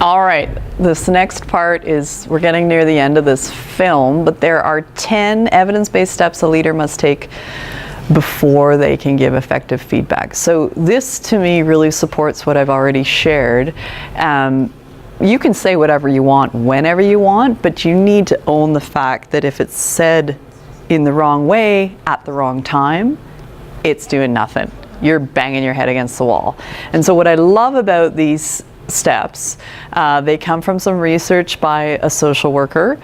All right, this next part is, we're getting near the end of this film, but there are 10 evidence-based steps a leader must take before they can give effective feedback. So this to me really supports what I've already shared. You can say whatever you want whenever you want, but you need to own the fact that if it's said in the wrong way at the wrong time, it's doing nothing. You're banging your head against the wall. And so what I love about these steps, they come from some research by a social worker.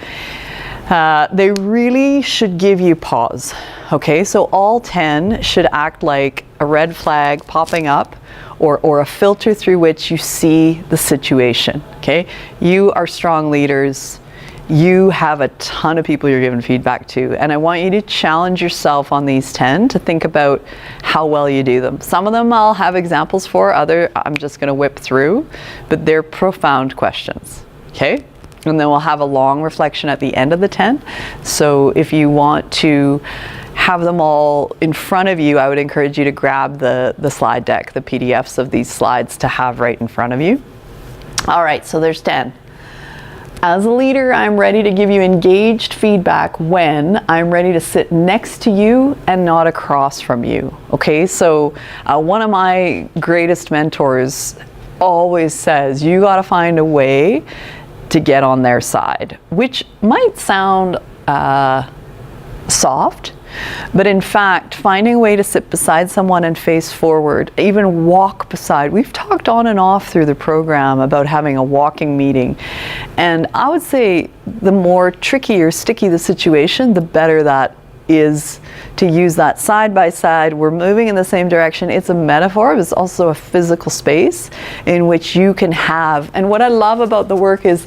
They really should give you pause. Okay, so all 10 should act like a red flag popping up, or a filter through which you see the situation. Okay, you are strong leaders. You have a ton of people you're giving feedback to, and I want you to challenge yourself on these 10 to think about how well you do them. Some of them I'll have examples for, other I'm just going to whip through, but they're profound questions. Okay, and then we'll have a long reflection at the end of the 10. So if you want to have them all in front of you, I would encourage you to grab the slide deck, the PDFs of these slides to have right in front of you. All right, so there's 10. As a leader, I'm ready to give you engaged feedback when I'm ready to sit next to you and not across from you. Okay, so one of my greatest mentors always says, you got to find a way to get on their side, which might sound soft, but in fact, finding a way to sit beside someone and face forward, even walk beside. We've talked on and off through the program about having a walking meeting. And I would say the more tricky or sticky the situation, the better that is to use that side by side. We're moving in the same direction. It's a metaphor, but it's also a physical space in which you can have, and what I love about the work is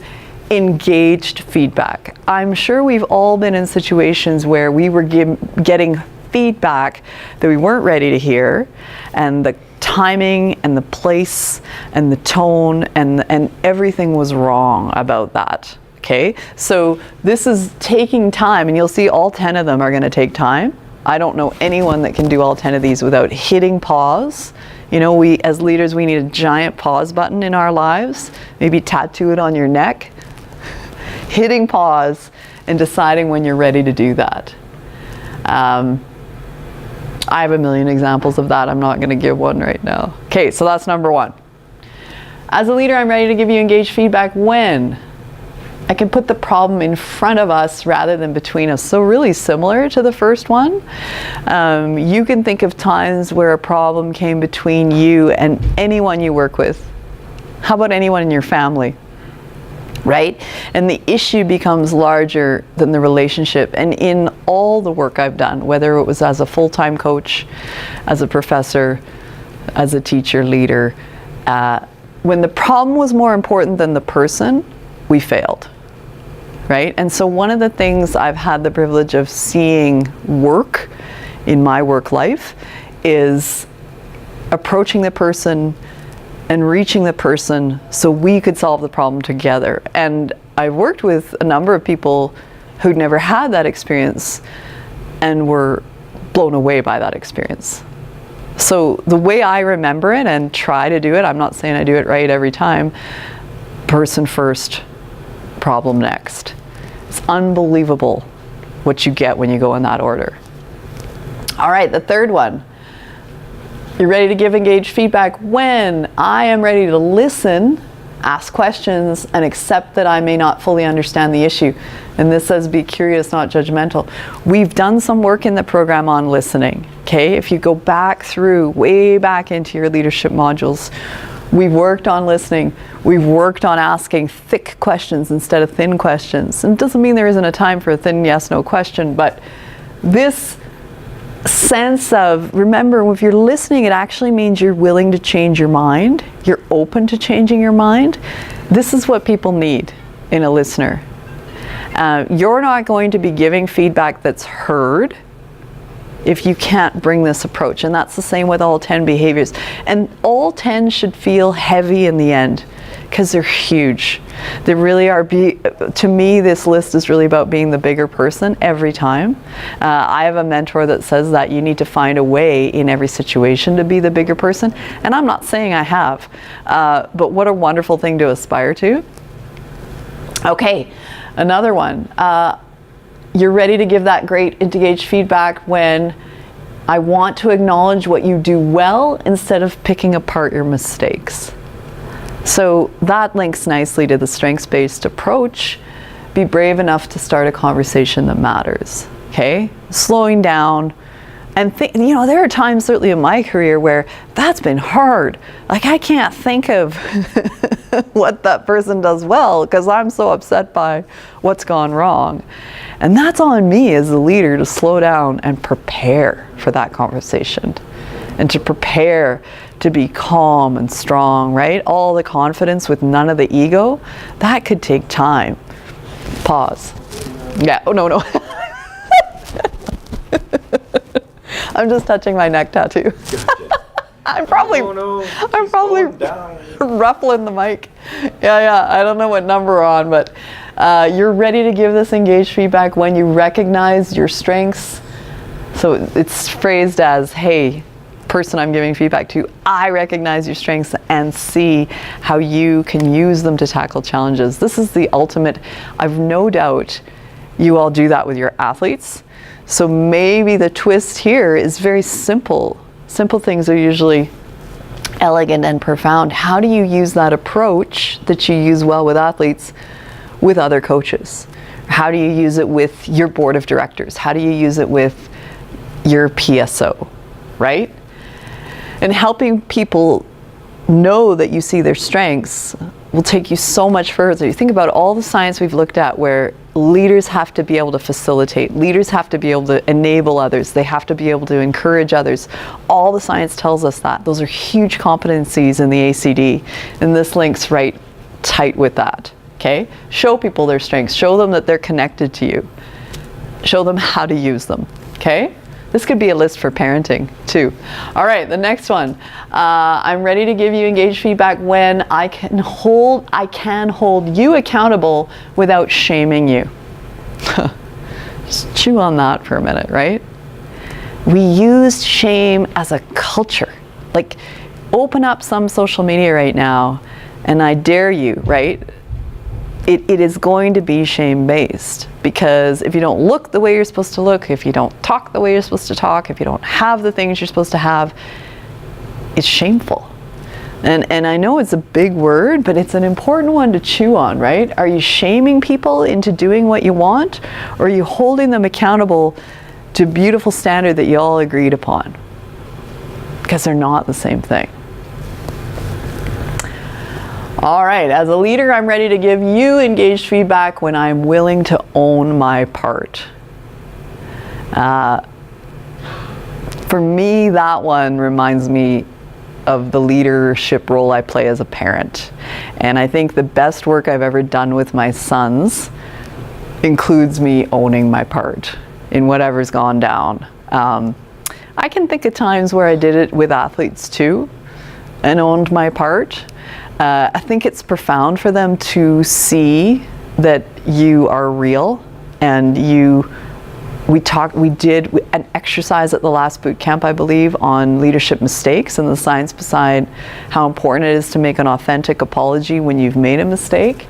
engaged feedback. I'm sure we've all been in situations where we were getting feedback that we weren't ready to hear, and the timing and the place and the tone and everything was wrong about that. Okay, so this is taking time, and you'll see all 10 of them are going to take time. I don't know anyone that can do all 10 of these without hitting pause. You know, we as leaders, we need a giant pause button in our lives. Maybe tattoo it on your neck. Hitting pause and deciding when you're ready to do that. I have a million examples of that. I'm not going to give one right now. Okay, so that's number 1. As a leader, I'm ready to give you engaged feedback when I can put the problem in front of us rather than between us. So really similar to the first one. You can think of times where a problem came between you and anyone you work with. How about anyone in your family? Right? And the issue becomes larger than the relationship. And in all the work I've done, whether it was as a full-time coach, as a professor, as a teacher, leader, when the problem was more important than the person, we failed. Right? And so one of the things I've had the privilege of seeing work in my work life is approaching the person and reaching the person so we could solve the problem together. And I've worked with a number of people who'd never had that experience and were blown away by that experience. So the way I remember it and try to do it, I'm not saying I do it right every time, person first, problem next. It's unbelievable what you get when you go in that order. All right, the third one. You're ready to give engaged feedback when I am ready to listen, ask questions, and accept that I may not fully understand the issue. And this says be curious, not judgmental. We've done some work in the program on listening. Okay, if you go back through, way back into your leadership modules, we've worked on listening. We've worked on asking thick questions instead of thin questions. And it doesn't mean there isn't a time for a thin yes/no question, but this sense of, remember, if you're listening, it actually means you're willing to change your mind. You're open to changing your mind. This is what people need in a listener. You're not going to be giving feedback that's heard if you can't bring this approach. And that's the same with all 10 behaviors. And all 10 should feel heavy in the end. because they're huge. They really are. To me, this list is really about being the bigger person every time. I have a mentor that says that you need to find a way in every situation to be the bigger person, and I'm not saying I have, but what a wonderful thing to aspire to. Okay, another one. You're ready to give that great engaged feedback when I want to acknowledge what you do well instead of picking apart your mistakes. So that links nicely to the strengths-based approach. Be brave enough to start a conversation that matters, okay? Slowing down. And you know, there are times certainly in my career where that's been hard. Like, I can't think of what that person does well because I'm so upset by what's gone wrong. And that's on me as the leader to slow down and prepare for that conversation and to prepare to be calm and strong, right? All the confidence with none of the ego, that could take time. Pause. Yeah, oh no. I'm just touching my neck tattoo. I'm probably ruffling the mic. Yeah, I don't know what number we're on, but you're ready to give this engaged feedback when you recognize your strengths. So it's phrased as, hey, person I'm giving feedback to, I recognize your strengths and see how you can use them to tackle challenges. This is the ultimate. I've no doubt you all do that with your athletes. So maybe the twist here is very simple. Simple things are usually elegant and profound. How do you use that approach that you use well with athletes with other coaches? How do you use it with your board of directors? How do you use it with your PSO, right? And helping people know that you see their strengths will take you so much further. You think about all the science we've looked at where leaders have to be able to facilitate, leaders have to be able to enable others, they have to be able to encourage others. All the science tells us that. Those are huge competencies in the ACD, and this links right tight with that, okay? Show people their strengths, show them that they're connected to you, show them how to use them, okay? This could be a list for parenting too. All right, the next one. I'm ready to give you engaged feedback when I can hold you accountable without shaming you. Just chew on that for a minute, right? We use shame as a culture. Like, open up some social media right now and I dare you, right? It is going to be shame-based, because if you don't look the way you're supposed to look, if you don't talk the way you're supposed to talk, if you don't have the things you're supposed to have, it's shameful. And I know it's a big word, but it's an important one to chew on, right? Are you shaming people into doing what you want, or are you holding them accountable to a beautiful standard that you all agreed upon? Because they're not the same thing. All right, as a leader, I'm ready to give you engaged feedback when I'm willing to own my part. For me, that one reminds me of the leadership role I play as a parent. And I think the best work I've ever done with my sons includes me owning my part in whatever's gone down. I can think of times where I did it with athletes too and owned my part. I think it's profound for them to see that you are real, and we did an exercise at the last boot camp, I believe, on leadership mistakes and the science beside how important it is to make an authentic apology when you've made a mistake.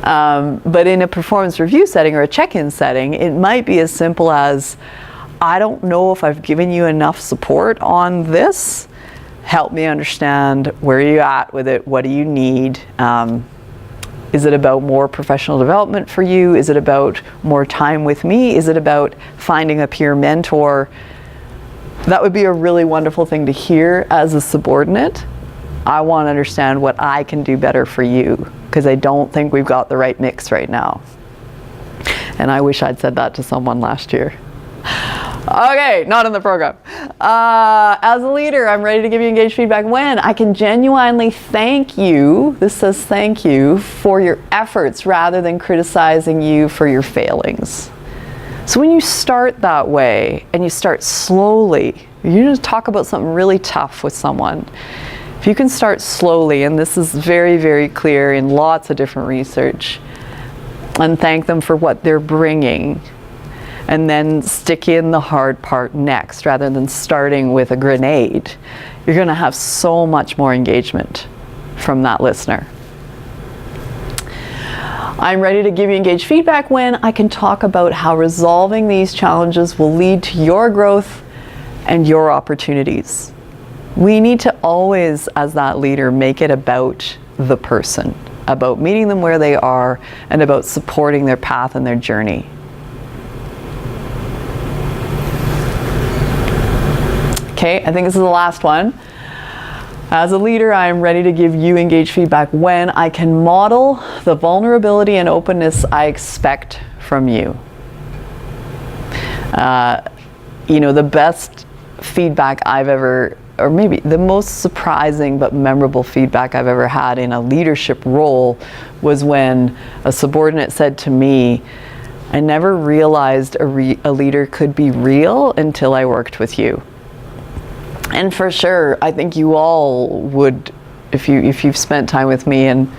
But in a performance review setting or a check-in setting, it might be as simple as, I don't know if I've given you enough support on this. Help me understand where you're at with it. What do you need? Is it about more professional development for you? Is it about more time with me? Is it about finding a peer mentor? That would be a really wonderful thing to hear as a subordinate. I want to understand what I can do better for you, because I don't think we've got the right mix right now. And I wish I'd said that to someone last year. Okay, not in the program. As a leader, I'm ready to give you engaged feedback when I can genuinely thank you, this says thank you, for your efforts rather than criticizing you for your failings. So when you start that way and you start slowly, you just talk about something really tough with someone, If you can start slowly, and this is very, very clear in lots of different research, and thank them for what they're bringing, and then stick in the hard part next rather than starting with a grenade, you're going to have so much more engagement from that listener. I'm ready to give you engaged feedback when I can talk about how resolving these challenges will lead to your growth and your opportunities. We need to always, as that leader, make it about the person, about meeting them where they are, and about supporting their path and their journey. Okay, I think this is the last one. As a leader, I am ready to give you engaged feedback when I can model the vulnerability and openness I expect from you. You know, the best feedback I've ever, or maybe the most surprising but memorable feedback I've ever had in a leadership role was when a subordinate said to me, I never realized a leader could be real until I worked with you. And for sure, I think you all would, if you've spent time with me and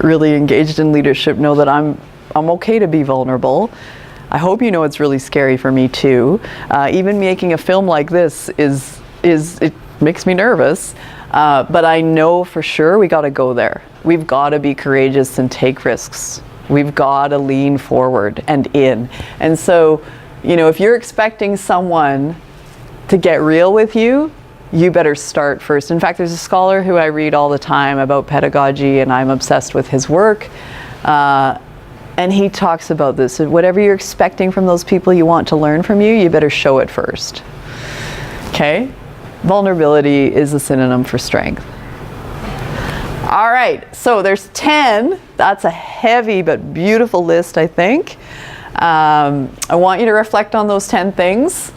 really engaged in leadership, know that I'm okay to be vulnerable. I hope you know it's really scary for me too. Even making a film like this it makes me nervous, but I know for sure we got to go there. We've got to be courageous and take risks. We've got to lean forward and in. And so, you know, if you're expecting someone to get real with you, you better start first. In fact, there's a scholar who I read all the time about pedagogy, and I'm obsessed with his work. And he talks about this. Whatever you're expecting from those people you want to learn from you, you better show it first. Okay? Vulnerability is a synonym for strength. All right, so there's 10. That's a heavy but beautiful list, I think. I want you to reflect on those 10 things.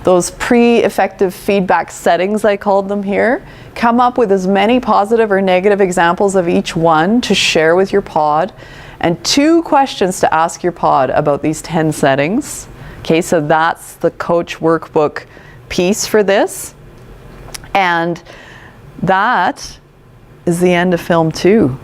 Those pre-effective feedback settings, I called them here. Come up with as many positive or negative examples of each one to share with your pod, and 2 questions to ask your pod about these 10 settings. Okay, so that's the coach workbook piece for this. And that is the end of film 2.